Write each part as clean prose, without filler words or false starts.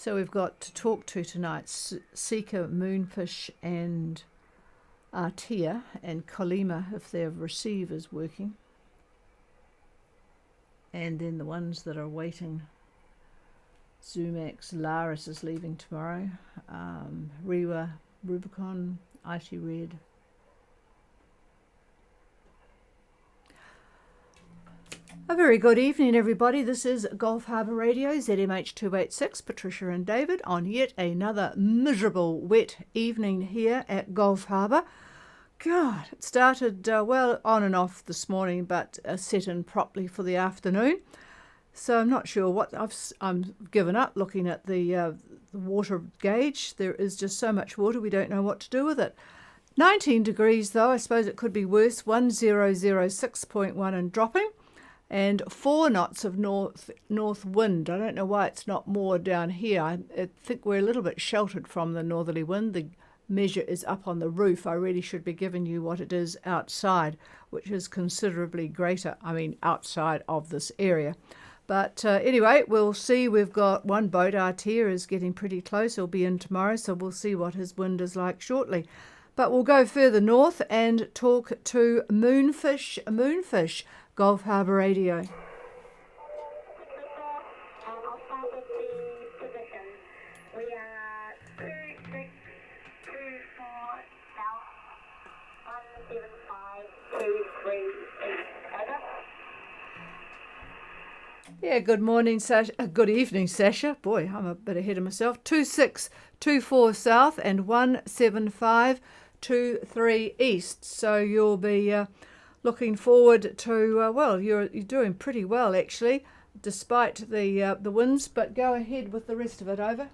So we've got to talk to tonight Sika, Moonfish and Artia and Colima if their receiver's working. And then the ones that are waiting, Zumax, Laris is leaving tomorrow, Rewa, Rubicon, IT Red. A very good evening, everybody. This is Gulf Harbour Radio, ZMH286, Patricia and David, on yet another miserable, wet evening here at Gulf Harbour. God, it started well on and off this morning, but set in properly for the afternoon. So I'm not sure what I'm given up looking at the water gauge. There is just so much water, we don't know what to do with it. 19 degrees though, I suppose it could be worse. 1006.1 and dropping. And 4 knots of north wind. I don't know why it's not more down here. I think we're a little bit sheltered from the northerly wind. The measure is up on the roof. I really should be giving you what it is outside, which is considerably greater. I mean, outside of this area. But anyway, we'll see. We've got one boat. Artia is getting pretty close. He'll be in tomorrow, so we'll see what his wind is like shortly. But we'll go further north and talk to Moonfish. Moonfish, Gulf Harbour Radio. We are 2624 south, 17523 east. Over. Yeah, good morning, Sasha. Good evening, Sasha. Boy, I'm a bit ahead of myself. 2624 south and 17523 east. So you'll be looking forward to, well, you're doing pretty well, actually, despite the winds. But go ahead with the rest of it, over.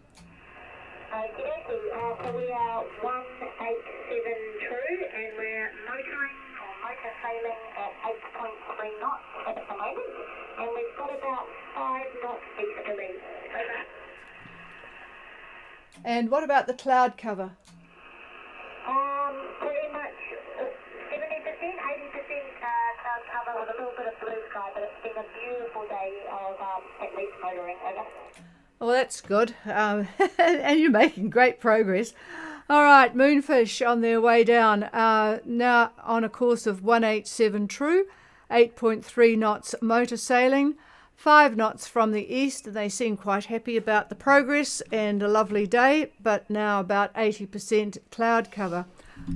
So we are 187 true, and we're motoring or motor sailing at 8.3 knots at the moment, and we've got about 5 knots easterly. Over. And what about the cloud cover? Pretty much 70%, 80% cloud cover with a little bit of blue sky, but it's been a beautiful day of at least motoring. Over. Well, that's good. And you're making great progress. All right, Moonfish on their way down. Now on a course of 187 true, 8.3 knots motor sailing, 5 knots from the east. They seem quite happy about the progress and a lovely day, but now about 80% cloud cover.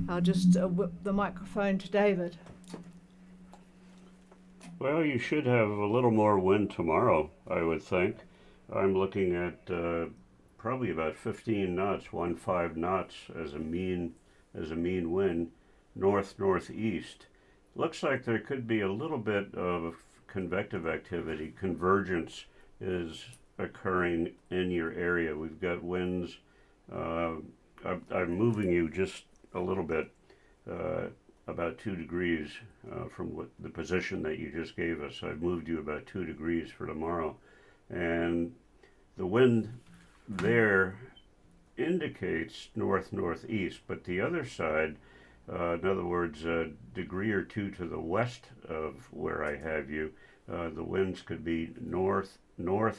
I'll just whip the microphone to David. Well, you should have a little more wind tomorrow, I would think. I'm looking at probably about 15 knots, 15 knots as a mean wind, northeast. Looks like there could be a little bit of convective activity. Convergence is occurring in your area. We've got winds. I'm moving you just a little bit, about 2 degrees from the position that you just gave us. I've moved you about 2 degrees for tomorrow. And the wind there indicates northeast, but the other side, in other words, a degree or two to the west of where I have you, the winds could be north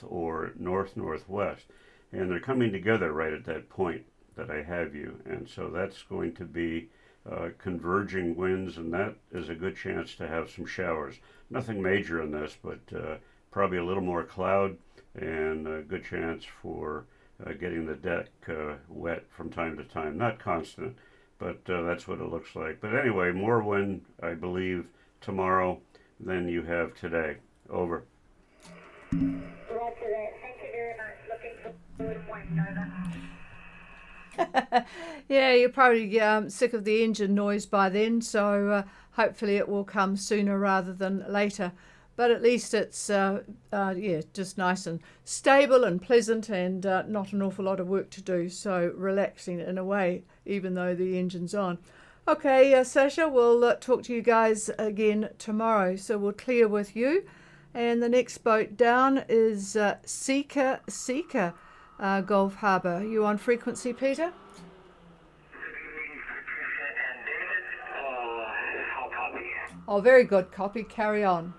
or northwest, and they're coming together right at that point that I have you, and so that's going to be converging winds, and that is a good chance to have some showers. Nothing major in this, but probably a little more cloud and a good chance for getting the deck wet from time to time. Not constant, but that's what it looks like. But anyway, more wind, I believe, tomorrow than you have today. Over. Roger that. Thank you very much. Looking forward to wind. Over. Yeah, you're probably sick of the engine noise by then, so hopefully it will come sooner rather than later. But at least it's, just nice and stable and pleasant and not an awful lot of work to do. So relaxing in a way, even though the engine's on. Okay, Sasha, we'll talk to you guys again tomorrow. So we'll clear with you. And the next boat down is Sika, Gulf Harbour. You on frequency, Peter? Good evening, Patricia and David. I'll copy. Oh, very good copy. Carry on.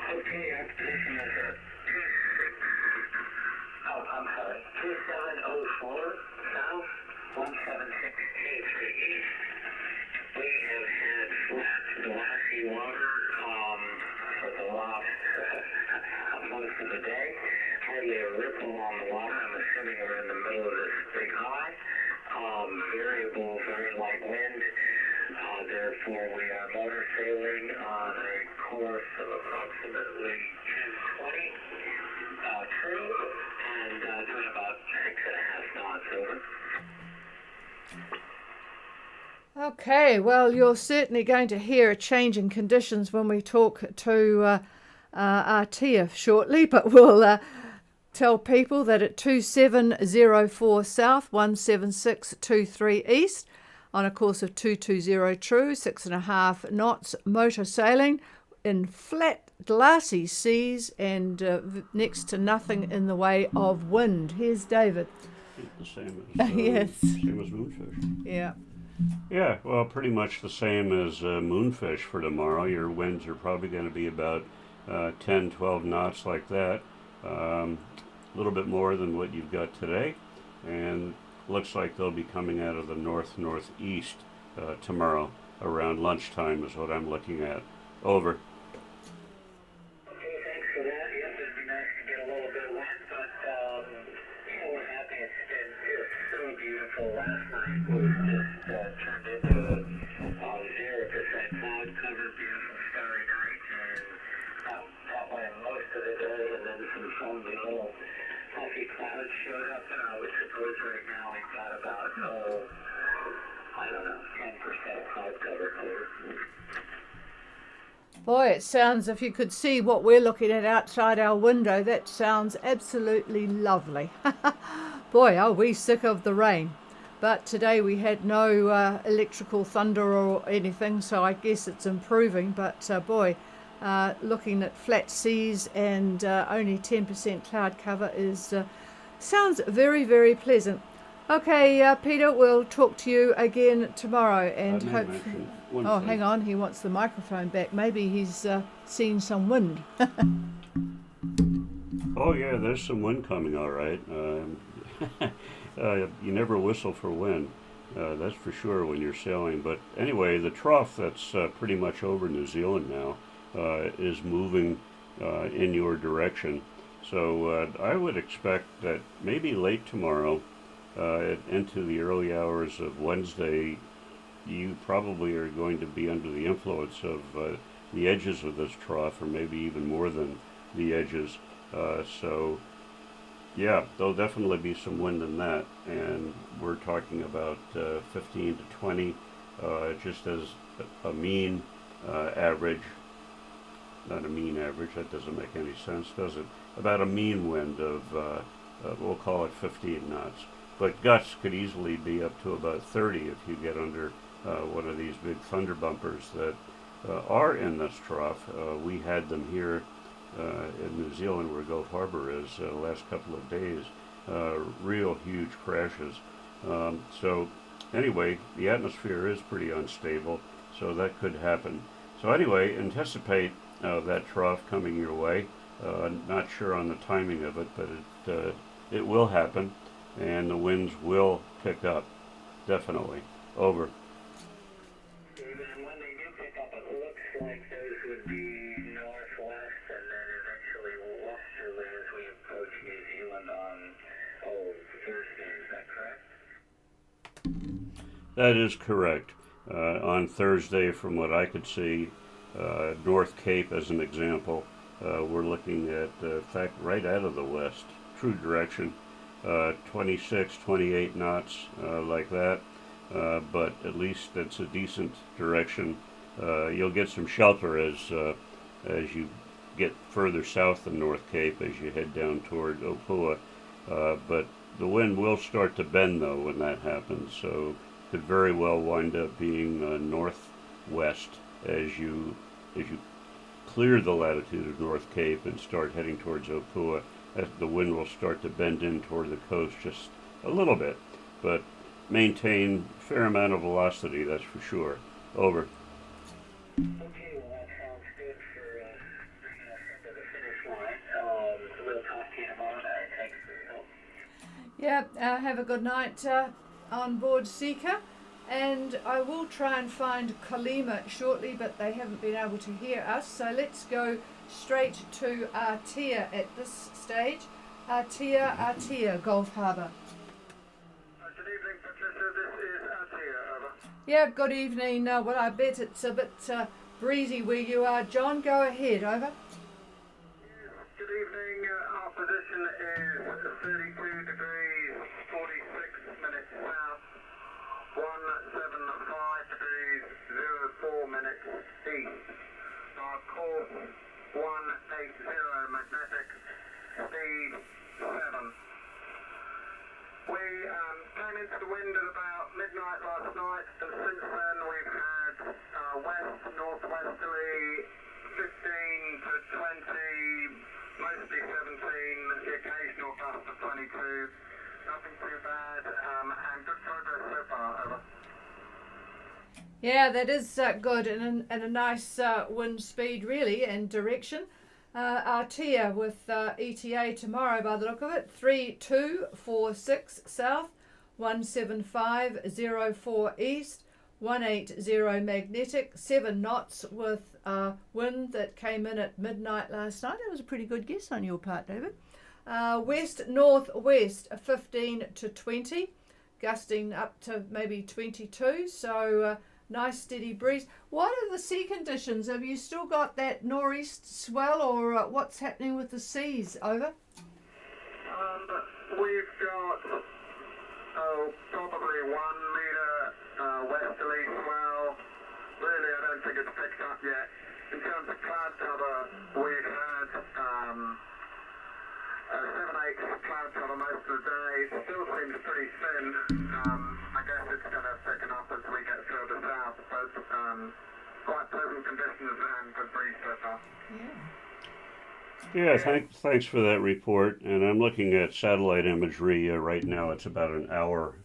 Okay, our position is at 27 17683 east. We have had flat, glassy water for the last most of the day. Hardly a ripple on the water. I'm assuming we're in the middle of this big high. Variable, very light wind. Therefore, we are motor sailing on a course of approximately 1020 true and doing about 6.5 knots. Over. Okay, well, you're certainly going to hear a change in conditions when we talk to Artia shortly, but we'll tell people that at 2704 south, 17623 east, on a course of 220 true, 6.5 knots, motor sailing in flat, glassy seas and next to nothing in the way of wind. Here's David. The same as Yes. same as moonfish. Yeah. Yeah, well, pretty much the same as moonfish for tomorrow. Your winds are probably going to be about 10, 12 knots like that. A little bit more than what you've got today. And looks like they'll be coming out of the north-northeast tomorrow around lunchtime is what I'm looking at. Over. Okay, thanks for that. Yes, it'd be nice to get a little bit wet, but we're happy it's been just so beautiful. Last night was just turned into a 0% cloud cover, beautiful starry night, and that went most of the day, and then some foamy little puffy clouds showed up, and I would suppose right now we've got about, I don't know, 10% cloud cover. Over. Boy, it sounds, if you could see what we're looking at outside our window, that sounds absolutely lovely. Boy, are we sick of the rain. But today we had no electrical thunder or anything, so I guess it's improving. But boy, looking at flat seas and only 10% cloud cover is sounds very, very pleasant. Okay, Peter, we'll talk to you again tomorrow and hope. Oh, hang on, he wants the microphone back. Maybe he's seen some wind. Oh yeah, there's some wind coming, all right. You never whistle for wind, that's for sure when you're sailing. But anyway, the trough that's pretty much over New Zealand now is moving in your direction. So I would expect that maybe late tomorrow into the early hours of Wednesday, you probably are going to be under the influence of the edges of this trough, or maybe even more than the edges. So yeah, there'll definitely be some wind in that, and we're talking about 15 to 20 just as a mean average. Not a mean average, that doesn't make any sense, does it? About a mean wind of, we'll call it 15 knots. But gusts could easily be up to about 30 if you get under one of these big thunder bumpers that are in this trough. We had them here in New Zealand, where Gulf Harbour is, the last couple of days. Real huge crashes. So anyway, the atmosphere is pretty unstable, so that could happen. So anyway, anticipate that trough coming your way. Not sure on the timing of it, but it will happen, and the winds will pick up, definitely. Over. And when they do pick up, it looks like those would be northwest and then eventually westerly as we approach New Zealand on Thursday. Is that correct? That is correct. On Thursday, from what I could see, North Cape as an example, we're looking at, in fact, right out of the west, true direction, 26, 28 knots, like that. But at least it's a decent direction. You'll get some shelter as you get further south than North Cape as you head down toward Opua. But the wind will start to bend though when that happens, so could very well wind up being northwest as you clear the latitude of North Cape and start heading towards Opua. The wind will start to bend in toward the coast just a little bit, but maintain a fair amount of velocity, that's for sure. Over. Okay, well that sounds good for bringing us into the finish line. We'll talk to you tomorrow night. Thanks for your help. Yeah, have a good night, on board Seeker, and I will try and find Colima shortly, but they haven't been able to hear us. So let's go straight to Artia at this stage. Artia, Gulf Harbour. Good evening, Patricia. This is Atia, over. Yeah, good evening. Well, I bet it's a bit breezy where you are, John. Go ahead, over. Good evening. Our position is 32 degrees 46 minutes south, 175 degrees 04 minutes east. Our course 180 magnetic, speed 7. We came into the wind at about midnight last night, and since then we've had west northwesterly 15 to 20, mostly 17, the occasional gust of 22. Nothing too bad, and good progress so far. Over. Yeah, that is good, and a nice wind speed really and direction. Artia with ETA tomorrow by the look of it, 3246 south, 17504 east, 180 magnetic, 7 knots with wind that came in at midnight last night. That was a pretty good guess on your part, David. West northwest 15 to 20, gusting up to maybe 22, so nice steady breeze. What are the sea conditions? Have you still got that nor'east swell, or what's happening with the seas? Over. We've got probably 1 metre westerly swell. Really, I don't think it's picked up yet. In terms of cloud cover, we've had 7/8 cloud cover most of the day. It still seems pretty thin. I guess it's going to thicken up as we get further south, but quite pleasant conditions and good breeze so far. Yeah, thanks for that report. And I'm looking at satellite imagery right now. It's about an hour.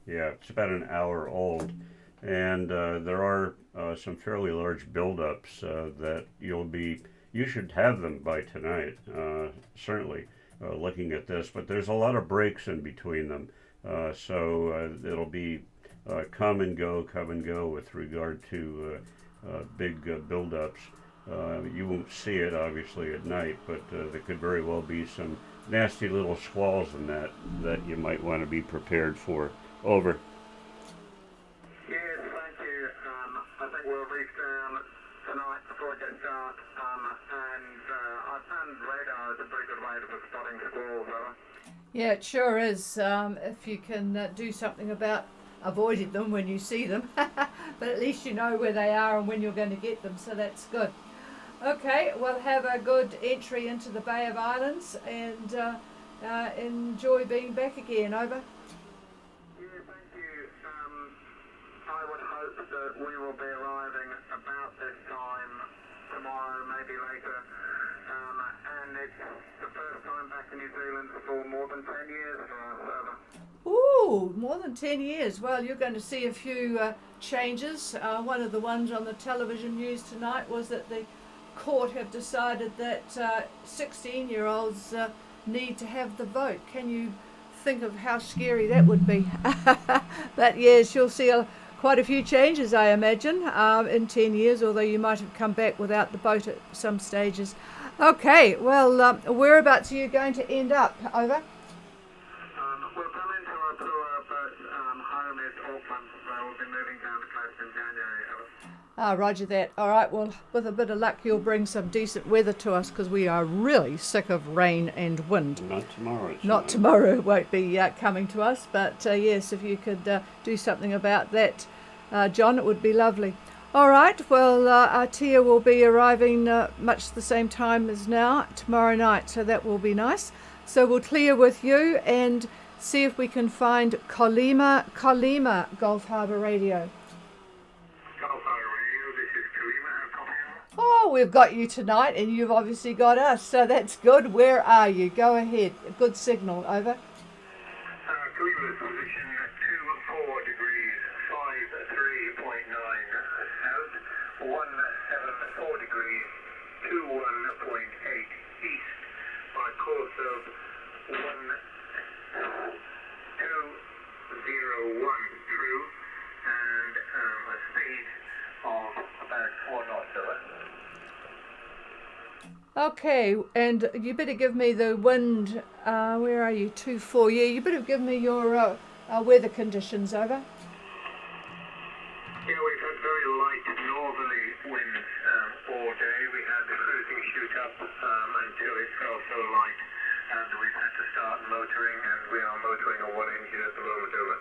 Yeah, it's about an hour old, and there are some fairly large buildups that you should have them by tonight. Certainly, looking at this, but there's a lot of breaks in between them, so it'll be come and go with regard to big buildups. You won't see it obviously at night, but there could very well be some nasty little squalls in that you might want to be prepared for. Over. Yes, thank you. I think we'll reach down tonight before it gets dark, and I found radar is a pretty good way for spotting squalls, over. Yeah, it sure is. If you can do something about avoiding them when you see them, but at least you know where they are and when you're going to get them, so that's good. Okay, well, have a good entry into the Bay of Islands, and enjoy being back again. Over. I would hope that we will be arriving about this time tomorrow, maybe later. And it's the first time back in New Zealand for more than 10 years for us, over. Ooh, more than 10 years. Well, you're going to see a few changes. One of the ones on the television news tonight was that the court have decided that 16-year-olds need to have the vote. Can you think of how scary that would be? But yes, you'll see quite a few changes, I imagine, in 10 years, although you might have come back without the boat at some stages. Okay, well, whereabouts are you going to end up? Over. We'll come into Apua, but home is Auckland, so we'll be moving down the coast in January. Over. Roger that. All right, well, with a bit of luck, you'll bring some decent weather to us, because we are really sick of rain and wind. Not tomorrow. Not tomorrow, it won't be coming to us, but yes, if you could do something about that, John, it would be lovely. All right, well, Artia will be arriving much the same time as now tomorrow night, so that will be nice. So we'll clear with you and see if we can find Colima, Gulf Harbour Radio. Gulf Harbour Radio, this is Colima. Oh, we've got you tonight, and you've obviously got us, so that's good. Where are you? Go ahead. A good signal. Over. Colima's position 24 degrees 53.9 south, 174 degrees 21.8 east, by course of 1201 Okay, and you better give me the wind. Where are you? 2-4. Yeah, you better give me your weather conditions. Over. Yeah, we've had very light northerly winds all day. We had the cruising shoot up until it fell so light, and we've had to start motoring, and we are motoring on one engine at the moment. Over.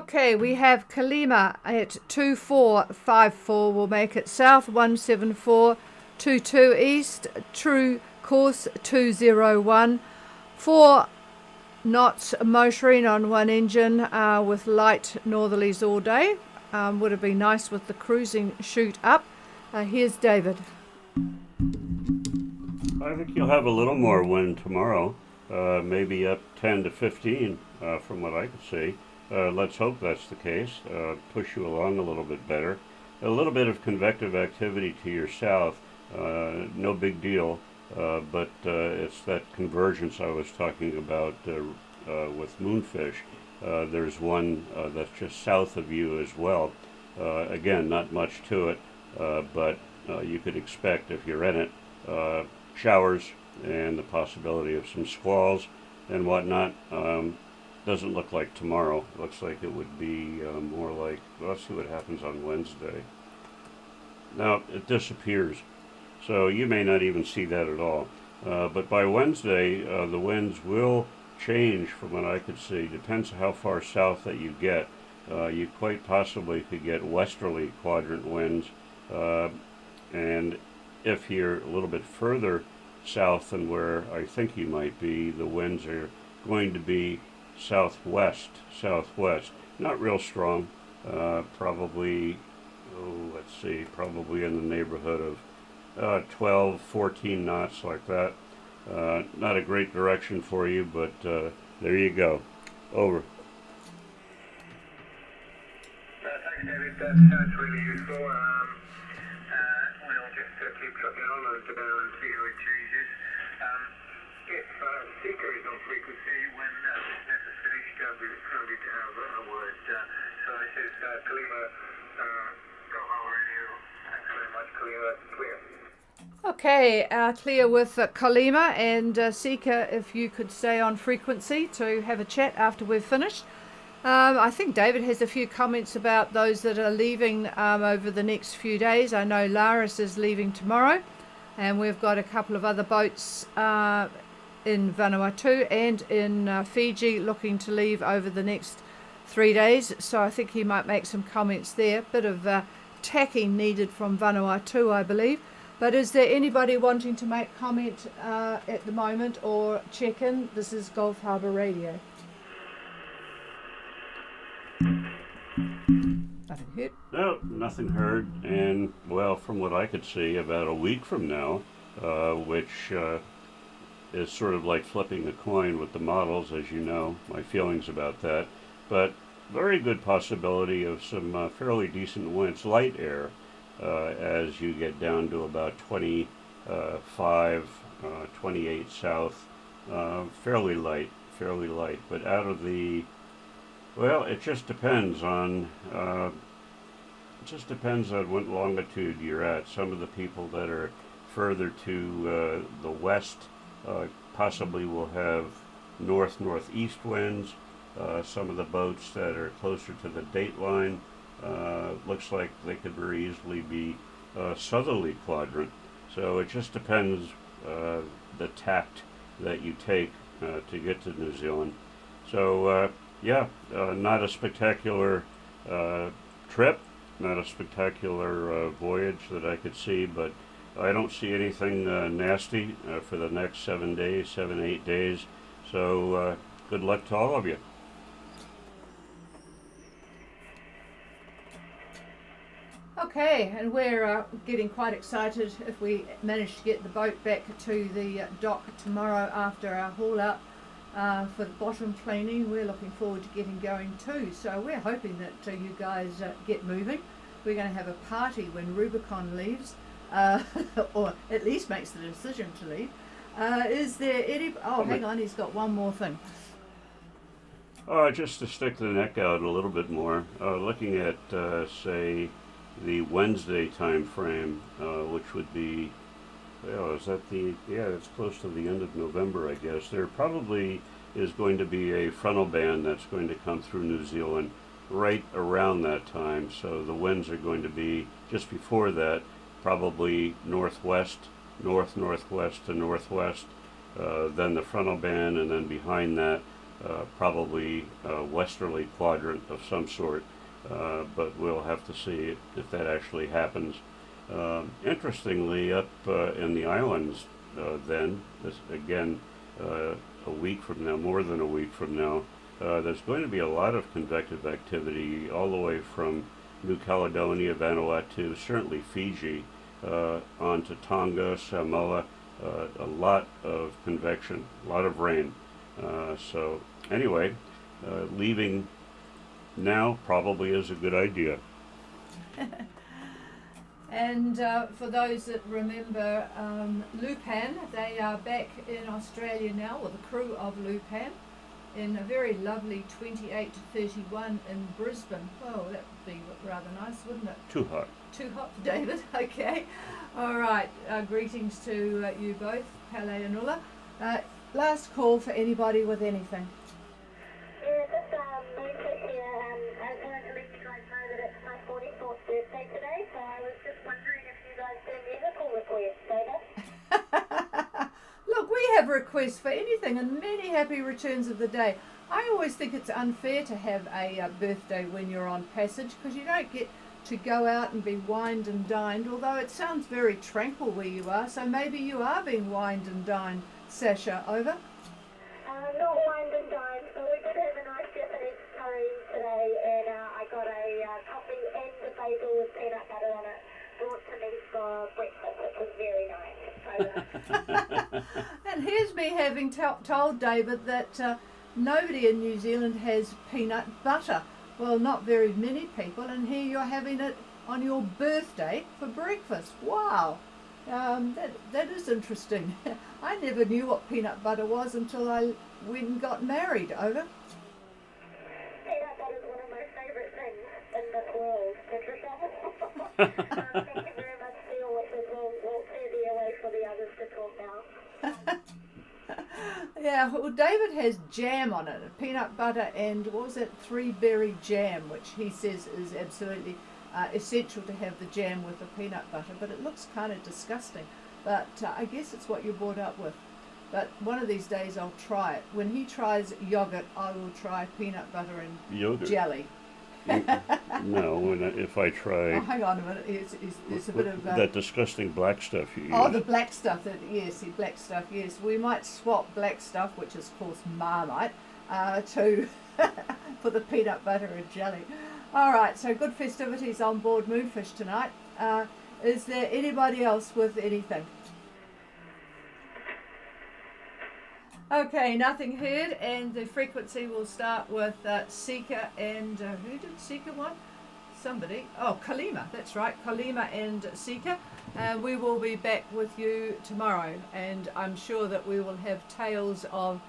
Okay, we have Kalima at 2454. We'll make it south 17422 east. True course 201. 4 knots motoring on one engine with light northerlies all day. Would have been nice with the cruising chute up. Here's David. I think you'll have a little more wind tomorrow, maybe up 10 to 15 from what I could see. Let's hope that's the case. Push you along a little bit better. A little bit of convective activity to your south, no big deal, but it's that convergence I was talking about with moonfish. There's one that's just south of you as well. Again, not much to it, but you could expect, if you're in it, showers and the possibility of some squalls and whatnot. Doesn't look like tomorrow. Looks like it would be more like, well, let's see what happens on Wednesday. Now, it disappears, so you may not even see that at all. But by Wednesday, the winds will change from what I could see. Depends how far south that you get. You quite possibly could get westerly quadrant winds, and if you're a little bit further south than where I think you might be, the winds are going to be southwest, not real strong, probably, probably in the neighborhood of 12, 14 knots, like that. Not a great direction for you, but there you go. Over. Thanks, David. That's really useful. We'll just keep trucking on and see how it changes. If Seeker is on frequency, when this net is finished, we're going to have a word. So this is Kalima, Go Harbour Radio. Thanks very much, Kalima. Clear. Okay, clear with Kalima and Sika, if you could stay on frequency to have a chat after we've finished. I think David has a few comments about those that are leaving over the next few days. I know Laris is leaving tomorrow, and we've got a couple of other boats in Vanuatu and in Fiji looking to leave over the next 3 days. So I think he might make some comments there. Bit of tacking needed from Vanuatu, I believe. But is there anybody wanting to make comment at the moment or check in? This is Gulf Harbour Radio. Nothing heard? No, nothing heard. And, well, from what I could see, about a week from now, which is sort of like flipping a coin with the models, as you know, my feelings about that. But very good possibility of some fairly decent winds, light air, as you get down to about 25, 28 south. Fairly light. But out of the, well, it just depends on what longitude you're at. Some of the people that are further to the west possibly will have northeast winds. Some of the boats that are closer to the date line looks like they could very easily be southerly quadrant. So it just depends the tact that you take to get to New Zealand. So not a spectacular trip, not a spectacular voyage that I could see, but I don't see anything nasty for the next 7, 8 days. So good luck to all of you. Okay, and we're getting quite excited if we manage to get the boat back to the dock tomorrow after our haul out for the bottom cleaning. We're looking forward to getting going too. So we're hoping that you guys get moving. We're going to have a party when Rubicon leaves, or at least makes the decision to leave. Is there any... Oh, hang on, he's got one more thing. Just to stick the neck out a little bit more, looking at, say, the Wednesday time frame, which would be Is that it's close to the end of November, I guess. There probably is going to be a frontal band that's going to come through New Zealand right around that time. So the winds are going to be just before that, probably northwest, northwest to northwest, then the frontal band, and then behind that, probably a westerly quadrant of some sort. But we'll have to see if that actually happens. Interestingly, up in the islands, then, this, again, a week from now, more than a week from now, there's going to be a lot of convective activity all the way from New Caledonia, Vanuatu, certainly Fiji, on to Tonga, Samoa, a lot of convection, a lot of rain. So anyway, leaving now probably is a good idea. And for those that remember Lupan, they are back in Australia now, or the crew of Lupan, in a very lovely 28 to 31 in Brisbane. Oh, that would be rather nice, wouldn't it? Too hot. Too hot for David, okay. All right, greetings to you both, Pele and Ulla. Last call for anybody with anything. Yeah, just Monica here. I wanted to let you guys know that it's my 44th birthday today, so I was just wondering if you guys do musical requests, David. Look, we have requests for anything, and many happy returns of the day. I always think it's unfair to have a birthday when you're on passage, because you don't get to go out and be wined and dined, although it sounds very tranquil where you are, so maybe you are being wined and dined. Sasha, over. Not wined and dined, but we did have a nice Japanese curry today, and I got a coffee and a bagel with peanut butter on it brought to me for breakfast, which was very nice. So, And here's me having told David that nobody in New Zealand has peanut butter. Well, not very many people, and here you're having it on your birthday for breakfast. Wow, that is interesting. I never knew what peanut butter was until I went and got married, over. peanut butter is one of my favourite things in this world, Patricia. Thank you very much for your wishes. We'll clear the airway for the others to talk now. Yeah, well, David has jam on it, peanut butter and, what was it, 3-berry jam, which he says is absolutely essential to have the jam with the peanut butter, but it looks kind of disgusting. But I guess it's what you're brought up with. But one of these days I'll try it. When he tries yogurt, I will try peanut butter and Yogurt? jelly. No, if I try Oh, hang on a minute. There's a bit of... that disgusting black stuff you use. Oh, the black stuff. The black stuff, yes. We might swap black stuff, which is, of course, Marmite, to for the peanut butter and jelly. All right, so good festivities on board Moonfish tonight. Is there anybody else with anything? Okay, nothing heard, and the frequency will start with Sika and who did Sika want? Somebody. Oh, Kalima. That's right, Kalima and Sika. We will be back with you tomorrow, and I'm sure that we will have tales of,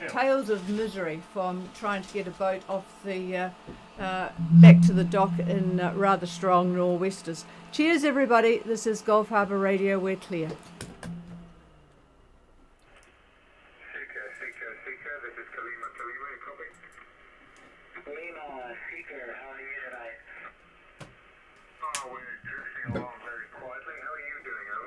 tales of misery from trying to get a boat off the back to the dock in rather strong nor'westers. Cheers, everybody. This is Gulf Harbour Radio. We're clear. Sika, this is Kalima, you copy? Kalima, Sika, how are you tonight? Oh, we're